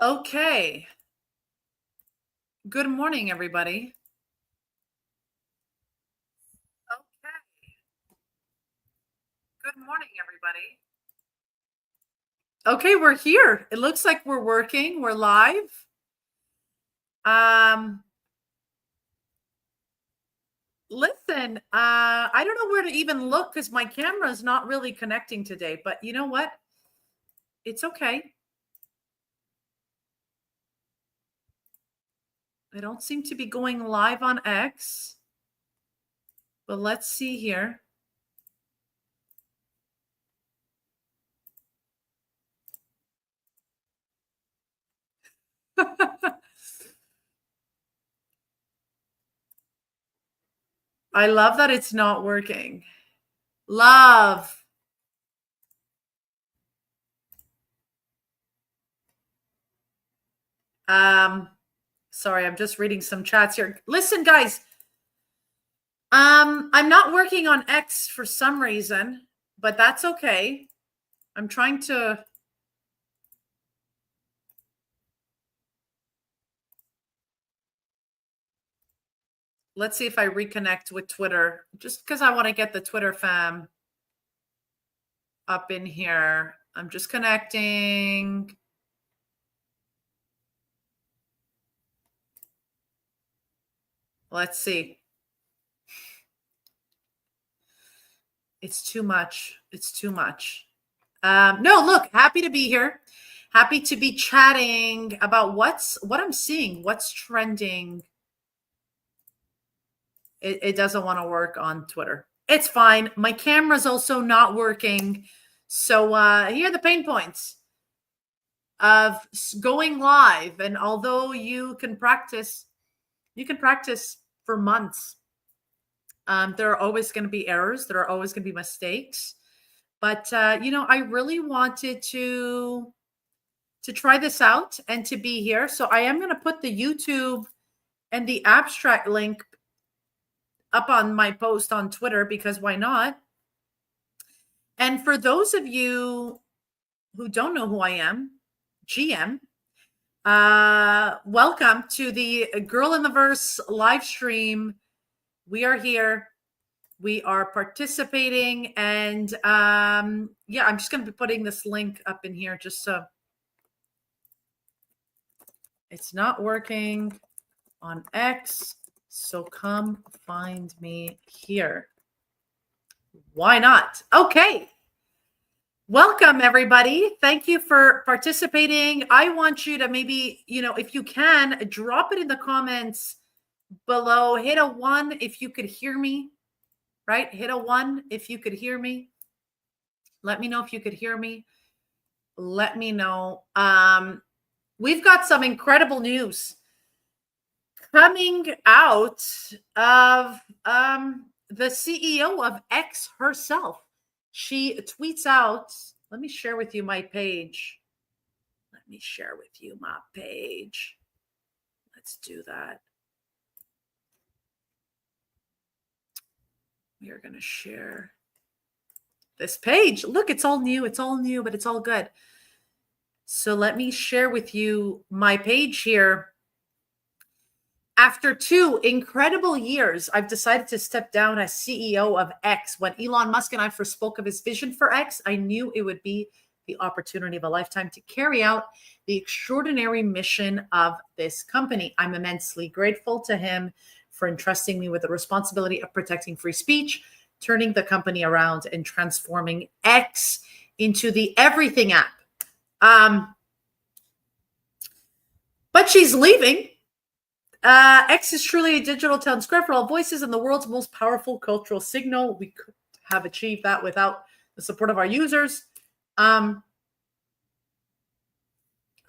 Okay. Good morning, everybody. Okay. Good morning, everybody. Okay, we're here. It looks like we're working. We're live. Um, Listen, I don't know where to even look because my camera is not really connecting today, but you know what? It's okay. I don't seem to be going live on X, but let's see here. I love that it's not working. Love. Um, Sorry, I'm just reading some chats here. Listen, guys, I'm not working on X for some reason, but that's okay. I'm trying to. Let's see if I reconnect with Twitter, just because I want to get the Twitter fam up in here. I'm just connecting. Let's see. It's too much. It's too much. No, look, happy to be here. Happy to be chatting about what I'm seeing, what's trending. It doesn't want to work on Twitter. It's fine. My camera's also not working. So here are the pain points of going live. And although you can practice for months. There are always going to be errors. There are always going to be mistakes. But I really wanted to try this out and to be here. So I am going to put the YouTube and the abstract link up on my post on Twitter because why not? And for those of you who don't know who I am, GM, welcome to the Girl in the Verse live stream. We are here. We are participating. And yeah, I'm just going to be putting this link up in here just so it's not working on X. So come find me here. Why not? Okay. Welcome, everybody. Thank you for participating. I want you to maybe, if you can, drop it in the comments below. Hit a 1 if you could hear me, right? Hit a 1 if you could hear me. Let me know if you could hear me. Let me know. We've got some incredible news coming out of the CEO of X herself. She tweets out, let me share with you my page. Let me share with you my page. Let's do that. We are going to share this page. Look, it's all new. It's all new, but it's all good. So let me share with you my page here. After 2 incredible years, I've decided to step down as CEO of X. When Elon Musk and I first spoke of his vision for X, I knew it would be the opportunity of a lifetime to carry out the extraordinary mission of this company. I'm immensely grateful to him for entrusting me with the responsibility of protecting free speech, turning the company around, and transforming X into the everything app. But she's leaving. X is truly a digital town square for all voices and the world's most powerful cultural signal. We could have achieved that without the support of our users. I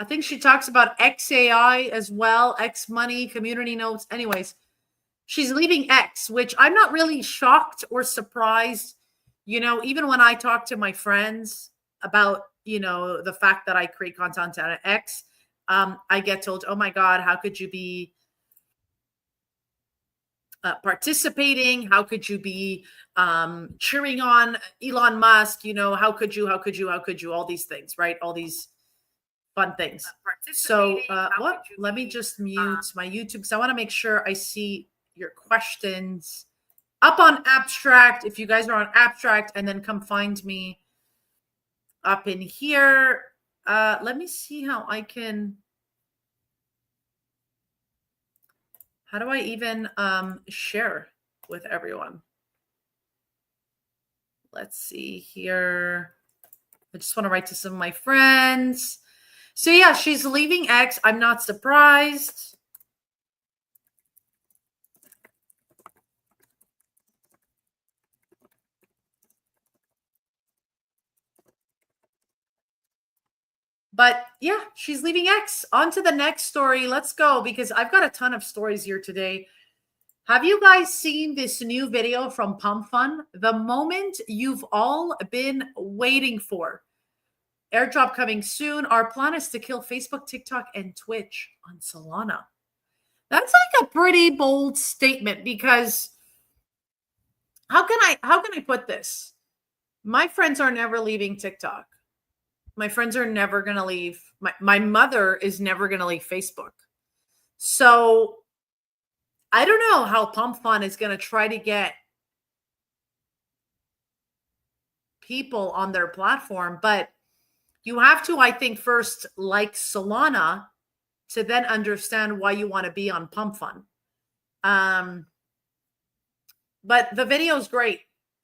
think she talks about XAI as well, X money, community notes. Anyways, she's leaving X, which I'm not really shocked or surprised. Even when I talk to my friends about, the fact that I create content on X, I get told, oh my God, how could you be participating? How could you be cheering on Elon Musk? How could you? All these things, right? All these fun things. So what? Let me just mute my YouTube because I want to make sure I see your questions up on Abstract. If you guys are on Abstract, and then come find me up in here. Let me see how I can. How do I even share with everyone? Let's see here. I just want to write to some of my friends. So yeah, she's leaving X. I'm not surprised. But yeah, she's leaving X. On to the next story. Let's go, because I've got a ton of stories here today. Have you guys seen this new video from Pump Fun? The moment you've all been waiting for. Airdrop coming soon. Our plan is to kill Facebook, TikTok, and Twitch on Solana. That's like a pretty bold statement, because how can I put this? My friends are never leaving TikTok. My friends are never going to leave. My mother is never going to leave Facebook. So I don't know how Pump Fun is going to try to get people on their platform, but you have to, I think, first like Solana to then understand why you want to be on Pump Fun. But the video is great.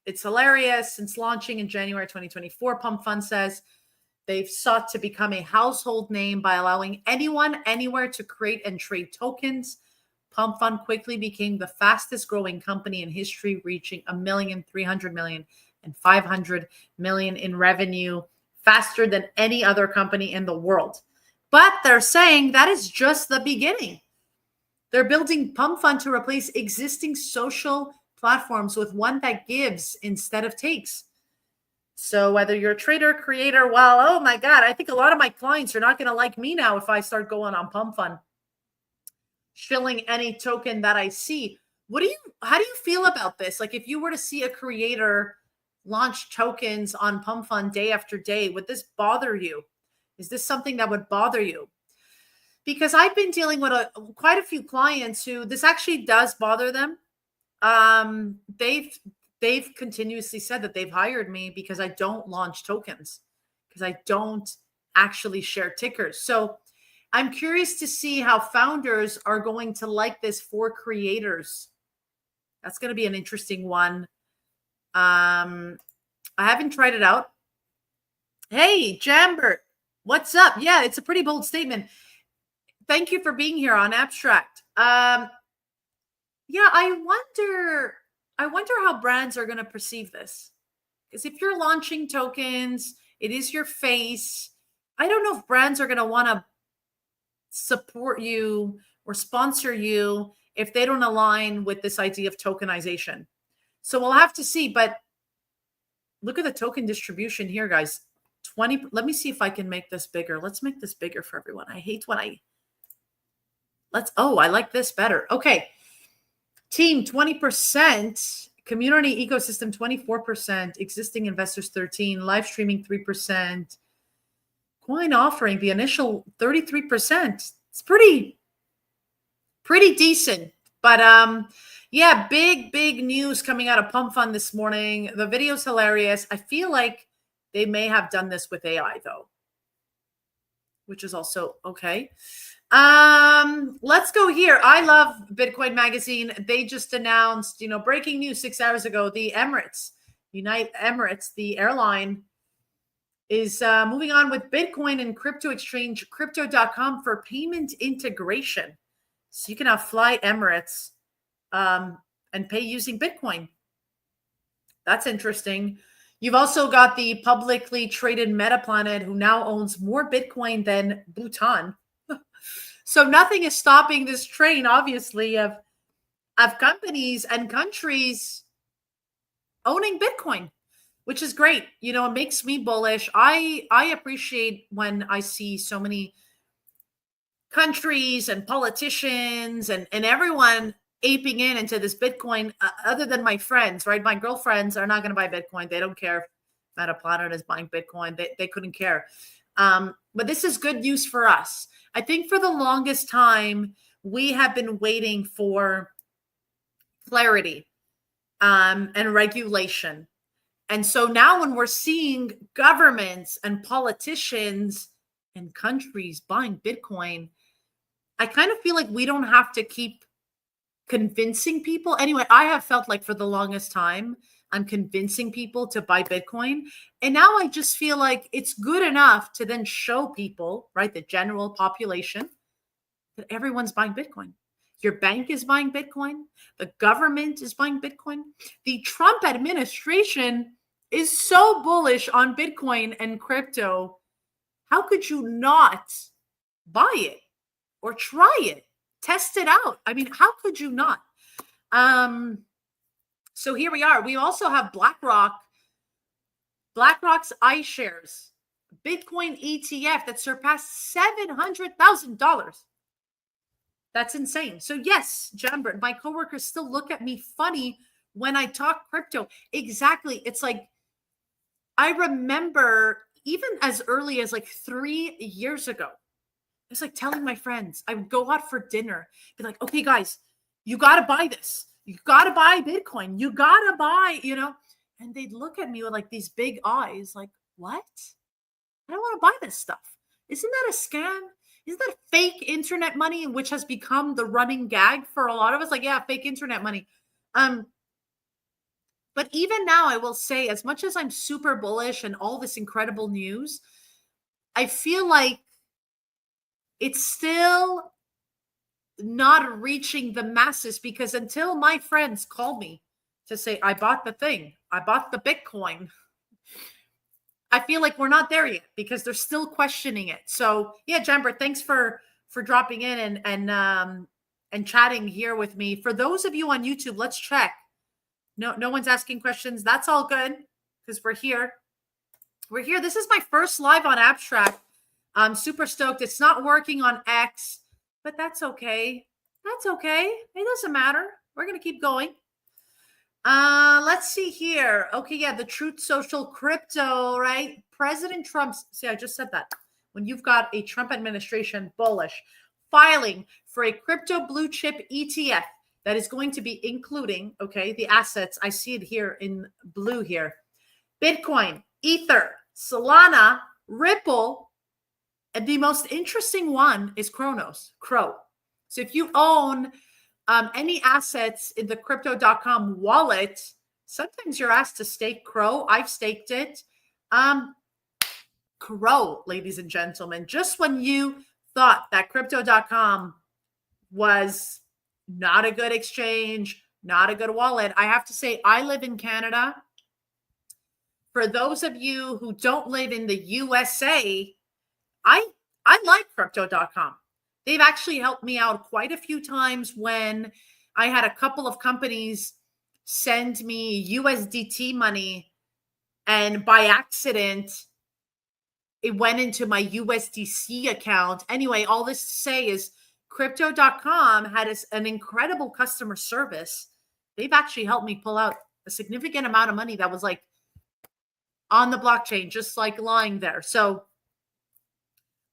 It's hilarious. Since launching in January 2024, Pump Fun says they've sought to become a household name by allowing anyone, anywhere to create and trade tokens. Pump Fun quickly became the fastest growing company in history, reaching 1,300,000,000 and 500 million in revenue, faster than any other company in the world. But they're saying that is just the beginning. They're building Pump Fun to replace existing social platforms with one that gives instead of takes. So whether you're a trader, creator, well, oh my God, I think a lot of my clients are not going to like me now if I start going on Pump Fun, shilling any token that I see. How do you feel about this? Like, if you were to see a creator launch tokens on Pump Fun day after day, would this bother you? Is this something that would bother you? Because I've been dealing with quite a few clients who this actually does bother them. They've continuously said that they've hired me because I don't launch tokens, because I don't actually share tickers. So I'm curious to see how founders are going to like this for creators. That's going to be an interesting one. I haven't tried it out. Hey, Jambert, what's up? Yeah, it's a pretty bold statement. Thank you for being here on Abstract. Yeah, I wonder how brands are going to perceive this. Because if you're launching tokens, it is your face. I don't know if brands are going to want to support you or sponsor you if they don't align with this idea of tokenization. So we'll have to see. But look at the token distribution here, guys. 20. Let me see if I can make this bigger. Let's make this bigger for everyone. I hate when I like this better. Okay. Team 20%, community ecosystem 24%, existing investors 13%, live streaming 3%, coin offering the initial 33%. It's pretty decent. But yeah, big news coming out of Pump Fun this morning. The video's hilarious. I feel like they may have done this with AI though, which is also okay. Let's go here. I love Bitcoin Magazine. They just announced, breaking news 6 hours ago, the Emirates, the airline, is moving on with Bitcoin and crypto exchange crypto.com for payment integration. So you can now fly Emirates and pay using Bitcoin. That's interesting. You've also got the publicly traded Metaplanet, who now owns more Bitcoin than Bhutan. So nothing is stopping this train, obviously, of companies and countries owning Bitcoin, which is great. It makes me bullish. I appreciate when I see so many countries and politicians and everyone aping into this Bitcoin, other than my friends, right? My girlfriends are not going to buy Bitcoin. They don't care if Metaplanet is buying Bitcoin. They couldn't care. But this is good news for us. I think for the longest time, we have been waiting for clarity and regulation. And so now when we're seeing governments and politicians and countries buying Bitcoin, I kind of feel like we don't have to keep convincing people. Anyway, I have felt like for the longest time, I'm convincing people to buy Bitcoin. And now I just feel like it's good enough to then show people, right, the general population, that everyone's buying Bitcoin. Your bank is buying Bitcoin. The government is buying Bitcoin. The Trump administration is so bullish on Bitcoin and crypto. How could you not buy it or try it? Test it out. I mean, how could you not? So here we are. We also have BlackRock. BlackRock's iShares Bitcoin ETF that surpassed $700,000. That's insane. So yes, Jambert, my coworkers still look at me funny when I talk crypto. Exactly. It's like, I remember even as early as like 3 years ago, it's like telling my friends, I would go out for dinner, be like, okay, guys, you got to buy this. You got to buy Bitcoin. You got to buy, and they'd look at me with like these big eyes, like, what? I don't want to buy this stuff. Isn't that a scam? Isn't that fake internet money, which has become the running gag for a lot of us? Like, yeah, fake internet money. But even now, I will say, as much as I'm super bullish and all this incredible news, I feel like it's still not reaching the masses, because until my friends call me to say, I bought the thing, I bought the Bitcoin, I feel like we're not there yet because they're still questioning it. So yeah, Jamber, thanks for dropping in and chatting here with me. For those of you on YouTube, let's check. No one's asking questions. That's all good because we're here. We're here. This is my first live on Abstract. I'm super stoked. It's not working on X, but that's okay. That's okay. It doesn't matter. We're going to keep going. Let's see here. Okay, yeah, the Truth Social crypto, right? President Trump's, see, I just said that. When you've got a Trump administration bullish filing for a crypto blue chip ETF that is going to be including, okay, the assets. I see it here in blue here. Bitcoin, Ether, Solana, Ripple, and the most interesting one is Crow. So if you own any assets in the crypto.com wallet, sometimes you're asked to stake Crow. I've staked it. Crow, ladies and gentlemen, just when you thought that crypto.com was not a good exchange, not a good wallet, I have to say, I live in Canada. For those of you who don't live in the USA, I like crypto.com. They've actually helped me out quite a few times when I had a couple of companies send me USDT money, and by accident, it went into my USDC account. Anyway, all this to say is crypto.com had an incredible customer service. They've actually helped me pull out a significant amount of money that was like on the blockchain, just like lying there. So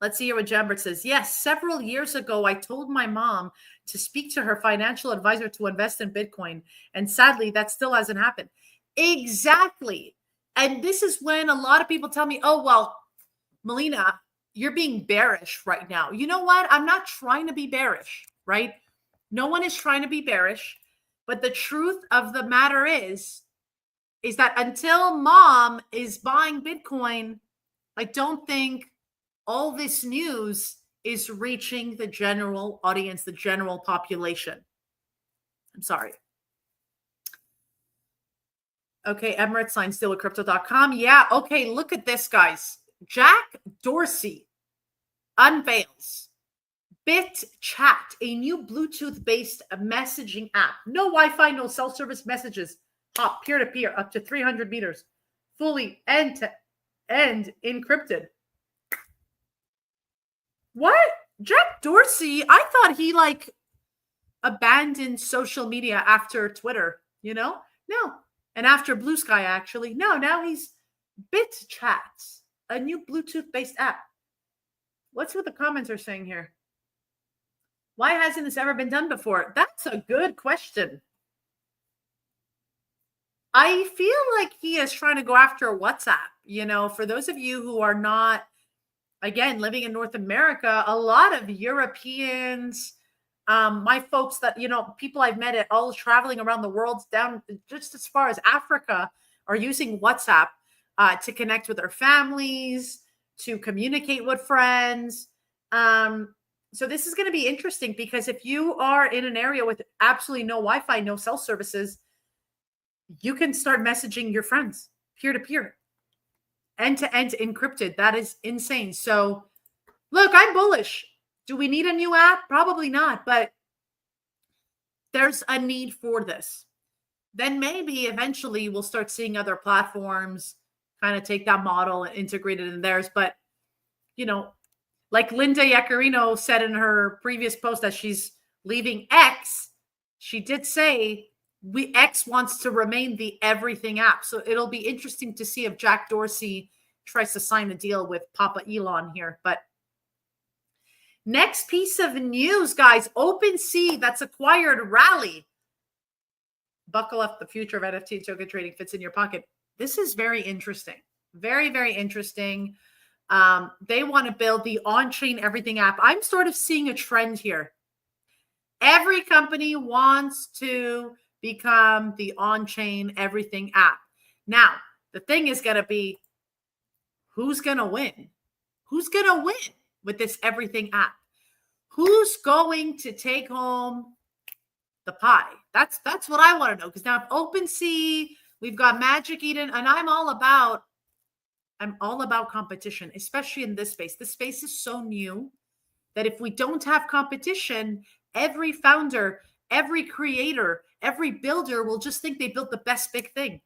let's see here what Jambert says. Yes, several years ago, I told my mom to speak to her financial advisor to invest in Bitcoin. And sadly, that still hasn't happened. Exactly. And this is when a lot of people tell me, oh, well, Melina, you're being bearish right now. You know what? I'm not trying to be bearish, right? No one is trying to be bearish. But the truth of the matter is that until mom is buying Bitcoin, I don't think all this news is reaching the general audience, the general population. I'm sorry. Okay, Emirates signed still with crypto.com. Yeah, okay, look at this, guys. Jack Dorsey unveils BitChat, a new Bluetooth-based messaging app. No Wi-Fi, no self-service messages. Hop peer-to-peer up to 300 meters. Fully end-to-end encrypted. What? Jack Dorsey? I thought he abandoned social media after Twitter, No. And after Blue Sky, actually. No, now he's BitChat, a new Bluetooth-based app. What's what the comments are saying here? Why hasn't this ever been done before? That's a good question. I feel like he is trying to go after WhatsApp. For those of you who are not, again, living in North America, a lot of Europeans, my folks that, people I've met at all traveling around the world down just as far as Africa are using WhatsApp to connect with their families, to communicate with friends. So this is going to be interesting because if you are in an area with absolutely no Wi-Fi, no cell services, you can start messaging your friends peer-to-peer, end-to-end encrypted. That is insane. So look, I'm bullish. Do we need a new app? Probably not, but there's a need for this. Then maybe eventually we'll start seeing other platforms kind of take that model and integrate it in theirs. But, like Linda Yaccarino said in her previous post that she's leaving X, she did say X wants to remain the everything app. So it'll be interesting to see if Jack Dorsey tries to sign a deal with Papa Elon here. But next piece of news, guys, OpenSea that's acquired Rally. Buckle up, the future of NFT token trading fits in your pocket. This is very interesting. Very, very interesting. They want to build the on-chain everything app. I'm sort of seeing a trend here. Every company wants to become the on-chain everything app. Now, the thing is going to be, who's going to win? Who's going to win with this everything app? Who's going to take home the pie? That's what I want to know. Because now if OpenSea, we've got Magic Eden, and I'm all about competition, especially in this space. This space is so new that if we don't have competition, every founder, every creator, every builder will just think they built the best big thing.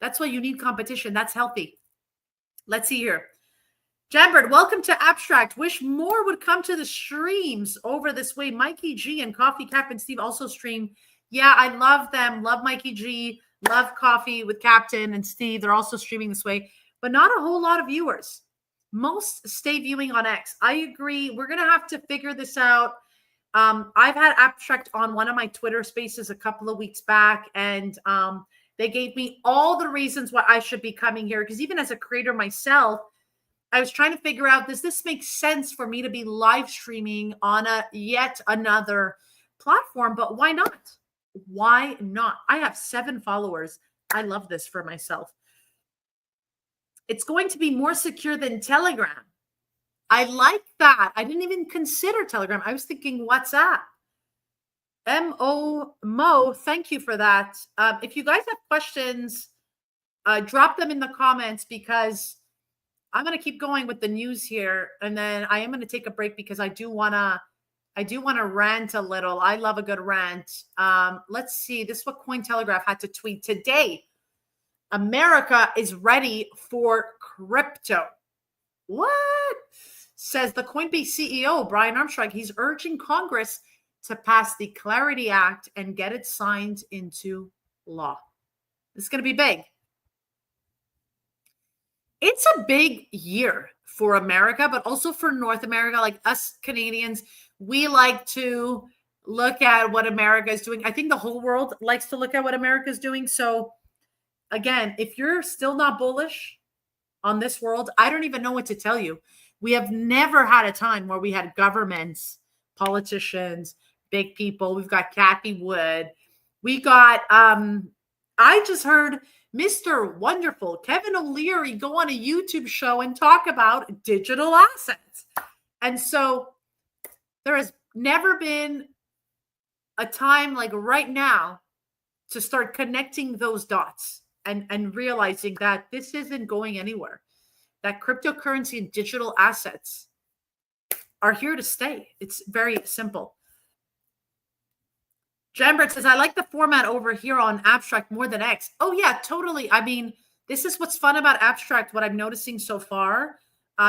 That's why you need competition. That's healthy. Let's see here. Jambird, welcome to Abstract. Wish more would come to the streams over this way. Mikey G and Coffee Cap and Steve also stream. Yeah, I love them. Love Mikey G. Love Coffee with Captain and Steve. They're also streaming this way, but not a whole lot of viewers. Most stay viewing on X. I agree. We're going to have to figure this out. I've had Abstract on one of my Twitter spaces a couple of weeks back, and they gave me all the reasons why I should be coming here. Because even as a creator myself, I was trying to figure out, does this make sense for me to be live streaming on yet another platform? But why not? Why not? I have 7 followers. I love this for myself. It's going to be more secure than Telegram. I like that. I didn't even consider Telegram. I was thinking WhatsApp. Mo, thank you for that. If you guys have questions, drop them in the comments because I'm going to keep going with the news here. And then I am going to take a break because I do want to rant a little. I love a good rant. Let's see. This is what Cointelegraph had to tweet today. America is ready for crypto. What? Says the Coinbase CEO, Brian Armstrong. He's urging Congress to pass the Clarity Act and get it signed into law. This is going to be big. It's a big year for America, but also for North America. Like us Canadians, we like to look at what America is doing. I think the whole world likes to look at what America is doing. So again, if you're still not bullish on this world, I don't even know what to tell you. We have never had a time where we had governments, politicians, big people. We've got Kathy Wood. We got, I just heard Mr. Wonderful Kevin O'Leary go on a YouTube show and talk about digital assets. And so there has never been a time like right now to start connecting those dots and realizing that this isn't going anywhere, that cryptocurrency and digital assets are here to stay. It's very simple. Jambert says, I like the format over here on Abstract more than X. Oh, yeah, totally. I mean, this is what's fun about Abstract, what I'm noticing so far.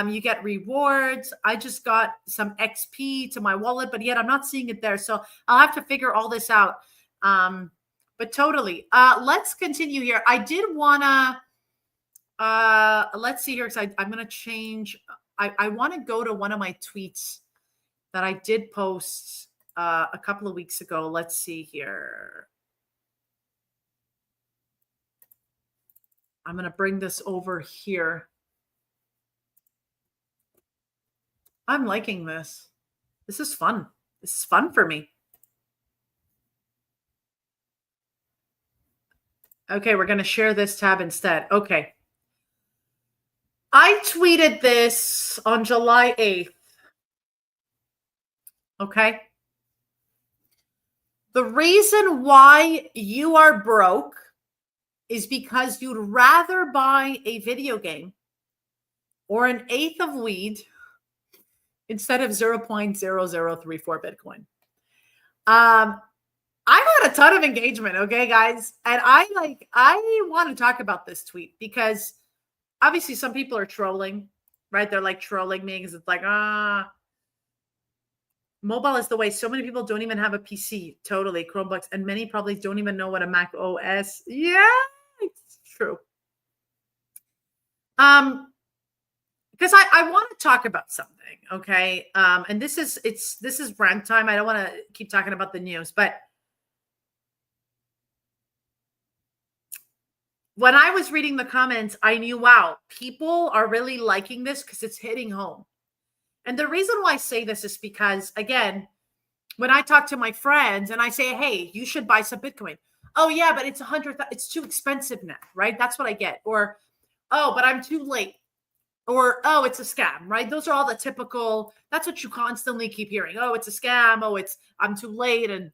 You get rewards. I just got some XP to my wallet, but yet I'm not seeing it there. So I'll have to figure all this out. But totally. Let's continue here. I did want to, let's see here, because I'm going to change. I want to go to one of my tweets that I did post a couple of weeks ago. Let's see here. I'm going to bring this over here. I'm liking this. This is fun. This is fun for me. Okay, we're going to share this tab instead. Okay. I tweeted this on July 8th. Okay. The reason why you are broke is because you'd rather buy a video game or an eighth of weed instead of 0.0034 Bitcoin. I've had a ton of engagement, okay, guys? And I want to talk about this tweet because obviously some people are trolling, right? They're like trolling me because it's like, mobile is the way. So many people don't even have a PC, totally, Chromebooks, and many probably don't even know what a Mac OS. Yeah, it's true. Because I want to talk about something, okay? And this is rant time. I don't want to keep talking about the news, but when I was reading the comments, I knew, wow, people are really liking this because it's hitting home. And the reason why I say this is because, again, when I talk to my friends and I say, hey, you should buy some Bitcoin. Oh, yeah, but it's too expensive now, right? That's what I get. Or, oh, but I'm too late. Or, oh, it's a scam, right? Those are all the typical, that's what you constantly keep hearing. Oh, it's a scam. Oh, I'm too late. And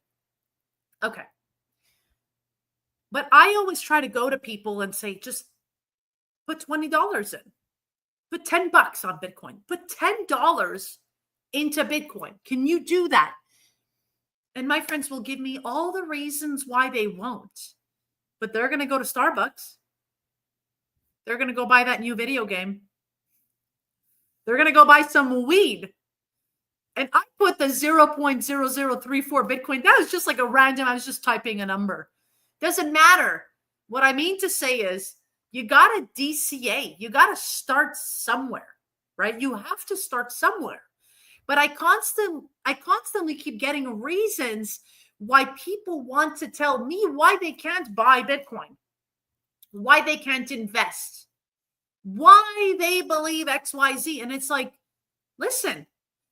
okay. But I always try to go to people and say, just put $20 in. Put $10 on Bitcoin. Put $10 into Bitcoin. Can you do that? And my friends will give me all the reasons why they won't. But they're going to go to Starbucks. They're going to go buy that new video game. They're going to go buy some weed. And I put the 0.0034 Bitcoin. That was just like a random, I was just typing a number. Doesn't matter. What I mean to say is you got to DCA. You got to start somewhere, right? You have to start somewhere. But I constantly keep getting reasons why people want to tell me why they can't buy Bitcoin, why they can't invest, why they believe XYZ. And it's like, listen,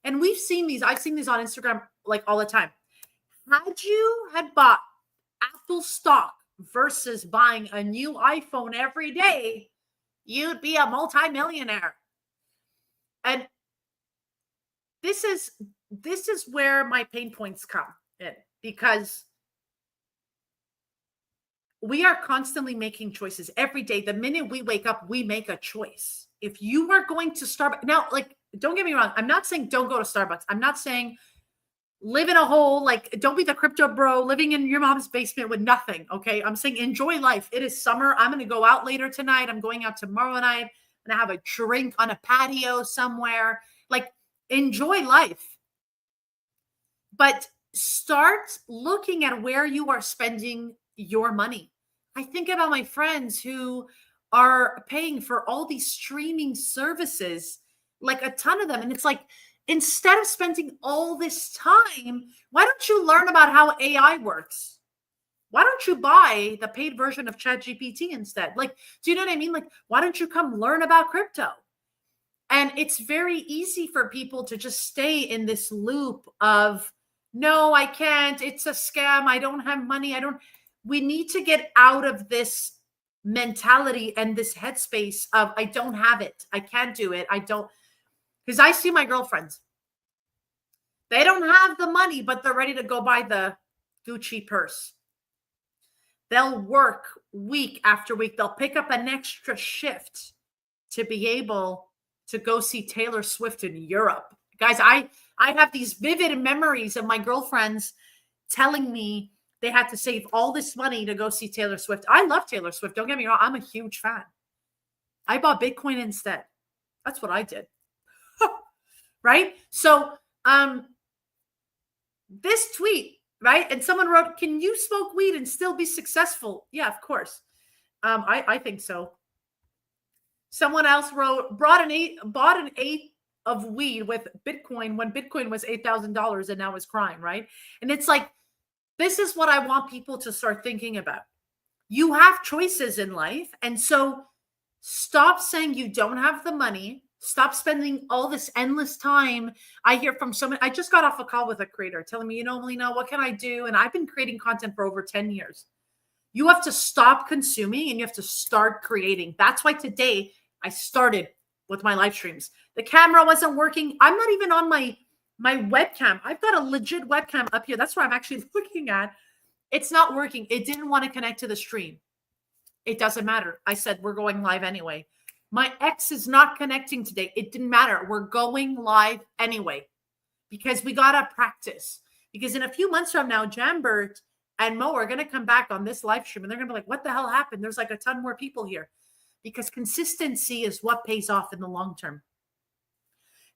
and I've seen these on Instagram like all the time. Had you bought Apple stock versus buying a new iPhone every day, you'd be a multimillionaire. And this is where my pain points come in, because we are constantly making choices every day. The minute we wake up, we make a choice. If you are going to Starbucks now, like, don't get me wrong, I'm not saying don't go to Starbucks. I'm not saying live in a hole, like, don't be the crypto bro living in your mom's basement with nothing. Okay. I'm saying enjoy life. It is summer. I'm going to go out later tonight. I'm going out tomorrow night. I'm going to have a drink on a patio somewhere. Like, enjoy life. But start looking at where you are spending your money. I think about my friends who are paying for all these streaming services, like a ton of them. And it's like, instead of spending all this time, why don't you learn about how AI works? Why don't you buy the paid version of ChatGPT instead? Like, do you know what I mean? Like, why don't you come learn about crypto? And it's very easy for people to just stay in this loop of, no, I can't. It's a scam. I don't have money. We need to get out of this mentality and this headspace of, I don't have it. I can't do it. Because I see my girlfriends. They don't have the money, but they're ready to go buy the Gucci purse. They'll work week after week. They'll pick up an extra shift to be able to go see Taylor Swift in Europe. Guys, I have these vivid memories of my girlfriends telling me they had to save all this money to go see Taylor Swift. I love Taylor Swift. Don't get me wrong. I'm a huge fan. I bought Bitcoin instead. That's what I did. Right? So this tweet, right? And someone wrote, can you smoke weed and still be successful? Yeah, of course. I think so. Someone else wrote, bought an eighth of weed with Bitcoin when Bitcoin was $8,000 and now is crying, right? And it's like, this is what I want people to start thinking about. You have choices in life. And so stop saying you don't have the money. Stop spending all this endless time. I hear from someone, I just got off a call with a creator telling me, Melina, what can I do? And I've been creating content for over 10 years. You have to stop consuming and you have to start creating. That's why today I started with my live streams. The camera wasn't working. I'm not even on my webcam. I've got a legit webcam up here. That's what I'm actually looking at. It's not working. It didn't want to connect to the stream. It doesn't matter. I said, we're going live anyway. My ex is not connecting today. It didn't matter. We're going live anyway because we got to practice. Because in a few months from now, Jambert and Mo are going to come back on this live stream and they're going to be like, what the hell happened? There's like a ton more people here. Because consistency is what pays off in the long term.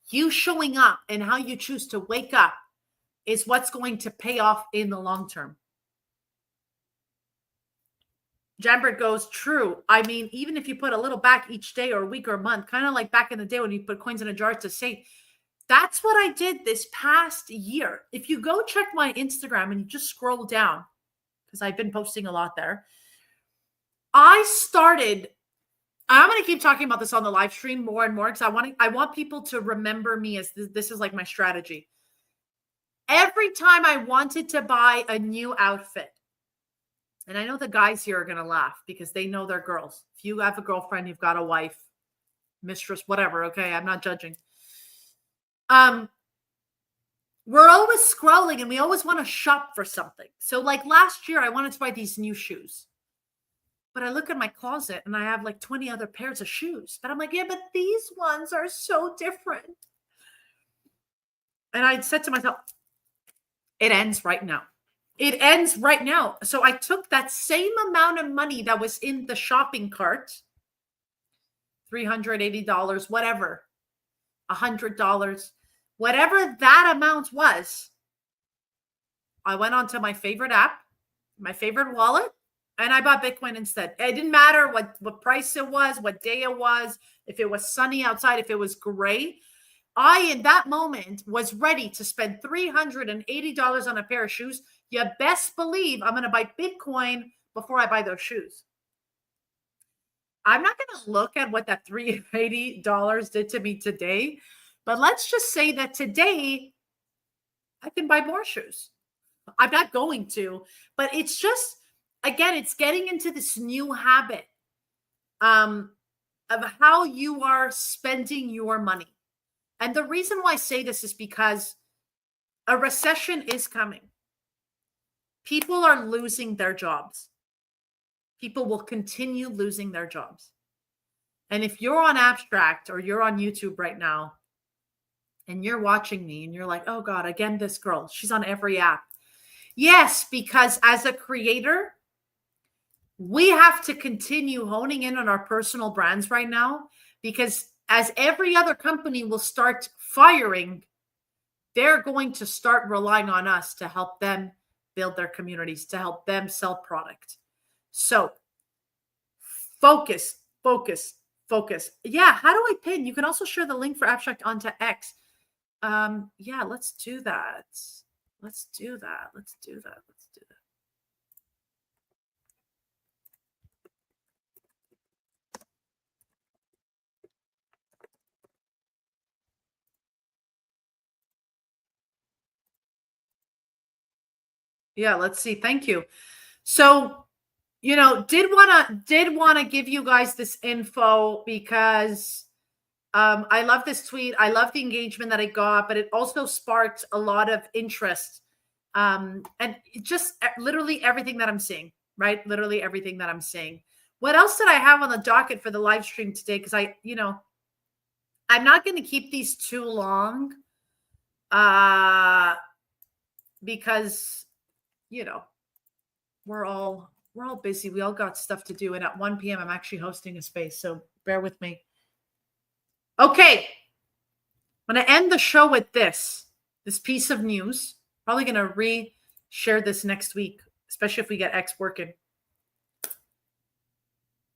You showing up and how you choose to wake up is what's going to pay off in the long term. Jambert goes, true. I mean, even if you put a little back each day or week or month, kind of like back in the day when you put coins in a jar to save. That's what I did this past year. If you go check my Instagram and you just scroll down, because I've been posting a lot there, I'm going to keep talking about this on the live stream more and more because I want people to remember me as this is like my strategy. Every time I wanted to buy a new outfit, and I know the guys here are going to laugh because they know they're girls. If you have a girlfriend, you've got a wife, mistress, whatever, okay? I'm not judging. We're always scrolling and we always want to shop for something. So like last year, I wanted to buy these new shoes. But I look at my closet and I have like 20 other pairs of shoes. But I'm like, yeah, but these ones are so different. And I said to myself, it ends right now. It ends right now. So I took that same amount of money that was in the shopping cart, $380, whatever, $100, whatever that amount was. I went onto my favorite app, my favorite wallet, and I bought Bitcoin instead. It didn't matter what price it was, what day it was, if it was sunny outside, if it was gray. I, in that moment, was ready to spend $380 on a pair of shoes. You best believe I'm going to buy Bitcoin before I buy those shoes. I'm not going to look at what that $380 did to me today, but let's just say that today I can buy more shoes. I'm not going to, but it's just, again, it's getting into this new habit of how you are spending your money. And the reason why I say this is because a recession is coming. People are losing their jobs. People will continue losing their jobs. And if you're on Abstract or you're on YouTube right now and you're watching me and you're like, oh God, again, this girl, she's on every app. Yes, because as a creator, we have to continue honing in on our personal brands right now, because as every other company will start firing, they're going to start relying on us to help them build their communities, to help them sell product. So focus. Yeah, how do I pin? You can also share the link for Abstract onto X. Yeah, let's do that. Let's do that. Yeah, let's see. Thank you. So, did want to give you guys this info because I love this tweet. I love the engagement that I got, but it also sparked a lot of interest. And it just literally everything that I'm seeing, right? Literally everything that I'm seeing. What else did I have on the docket for the live stream today? Because I'm not going to keep these too long because, we're all busy. We all got stuff to do. And at 1 p.m., I'm actually hosting a space. So bear with me. Okay. I'm going to end the show with this piece of news. Probably going to re-share this next week, especially if we get X working.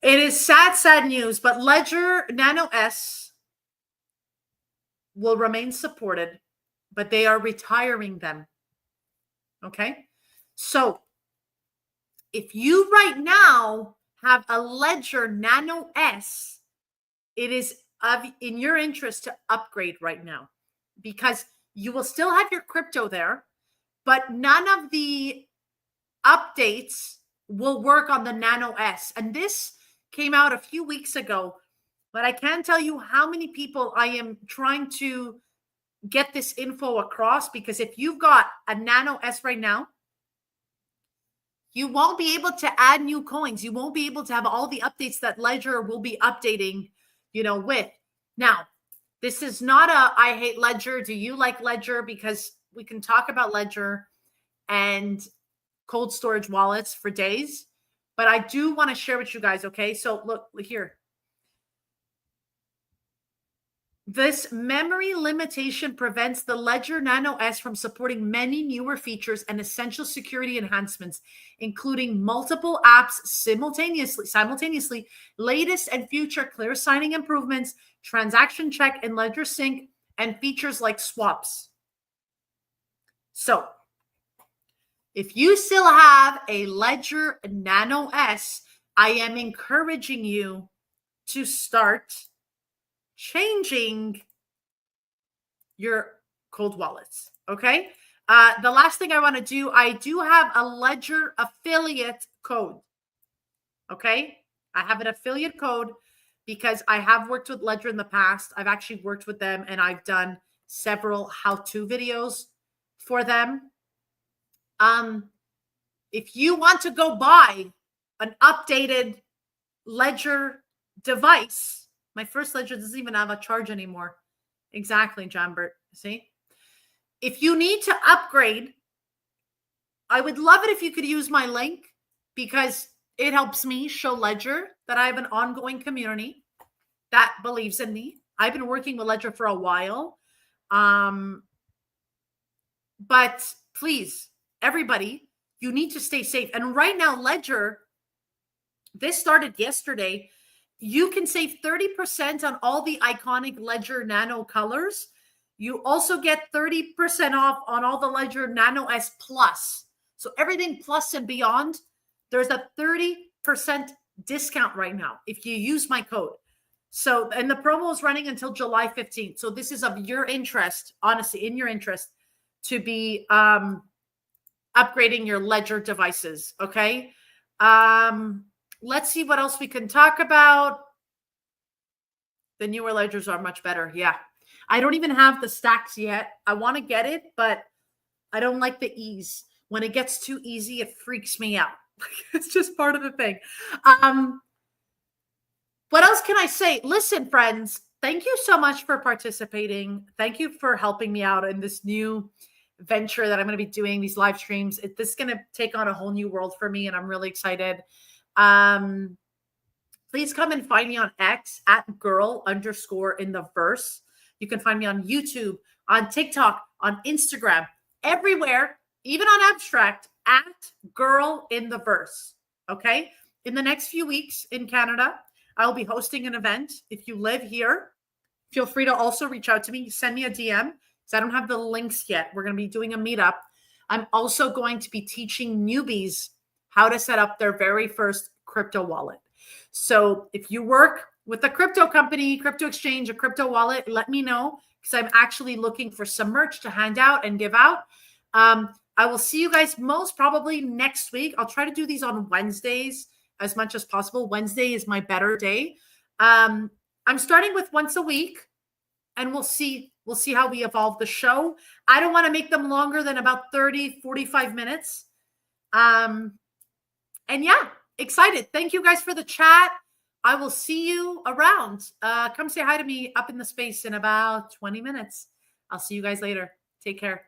It is sad news, but Ledger Nano S, will remain supported, but they are retiring them. Okay. So if you right now have a Ledger Nano S, it is in your interest to upgrade right now, because you will still have your crypto there, but none of the updates will work on the Nano S. And this came out a few weeks ago, but I can't tell you how many people I am trying to get this info across, because if you've got a Nano S right now, you won't be able to add new coins. You won't be able to have all the updates that Ledger will be updating, with. Now, this is not a I hate Ledger. Do you like Ledger? Because we can talk about Ledger and cold storage wallets for days, but I do want to share with you guys. Okay. So look here. This memory limitation prevents the Ledger Nano S from supporting many newer features and essential security enhancements, including multiple apps simultaneously, latest and future clear signing improvements, transaction check and Ledger Sync, and features like swaps. So if you still have a Ledger Nano S, I am encouraging you to start changing your cold wallets. Okay. The last thing I want to do, I do have a Ledger affiliate code. Okay. I have an affiliate code because I have worked with Ledger in the past. I've actually worked with them and I've done several how-to videos for them. If you want to go buy an updated Ledger device, my first Ledger doesn't even have a charge anymore. Exactly, Jambert. See? If you need to upgrade, I would love it if you could use my link, because it helps me show Ledger that I have an ongoing community that believes in me. I've been working with Ledger for a while. But please, everybody, you need to stay safe. And right now, Ledger, this started yesterday. You can save 30% on all the iconic Ledger Nano colors. You also get 30% off on all the Ledger Nano S Plus. So everything plus and beyond, there's a 30% discount right now if you use my code. So, and the promo is running until July 15th. So this is of your interest, honestly, in your interest, to be upgrading your Ledger devices. Okay. Let's see what else we can talk about. The newer Ledgers are much better. Yeah. I don't even have the stacks yet. I want to get it, but I don't like the ease. When it gets too easy, it freaks me out. It's just part of the thing. What else can I say? Listen, friends, thank you so much for participating. Thank you for helping me out in this new venture that I'm going to be doing, these live streams. This is going to take on a whole new world for me, and I'm really excited. Please come and find me on X at girl_in_the_verse. You can find me on YouTube, on TikTok, on Instagram, everywhere, even on Abstract, at girl_in_the_verse. Okay. In the next few weeks in Canada, I'll be hosting an event. If you live here, feel free to also reach out to me. Send me a DM, because I don't have the links yet. We're going to be doing a meetup. I'm also going to be teaching newbies how to set up their very first crypto wallet. So if you work with a crypto company, crypto exchange, a crypto wallet, let me know, because I'm actually looking for some merch to hand out and give out. I will see you guys most probably next week. I'll try to do these on Wednesdays as much as possible. Wednesday is my better day. I'm starting with once a week, and we'll see how we evolve the show. I don't want to make them longer than about 30, 45 minutes. And yeah, excited. Thank you guys for the chat. I will see you around. Come say hi to me up in the space in about 20 minutes. I'll see you guys later. Take care.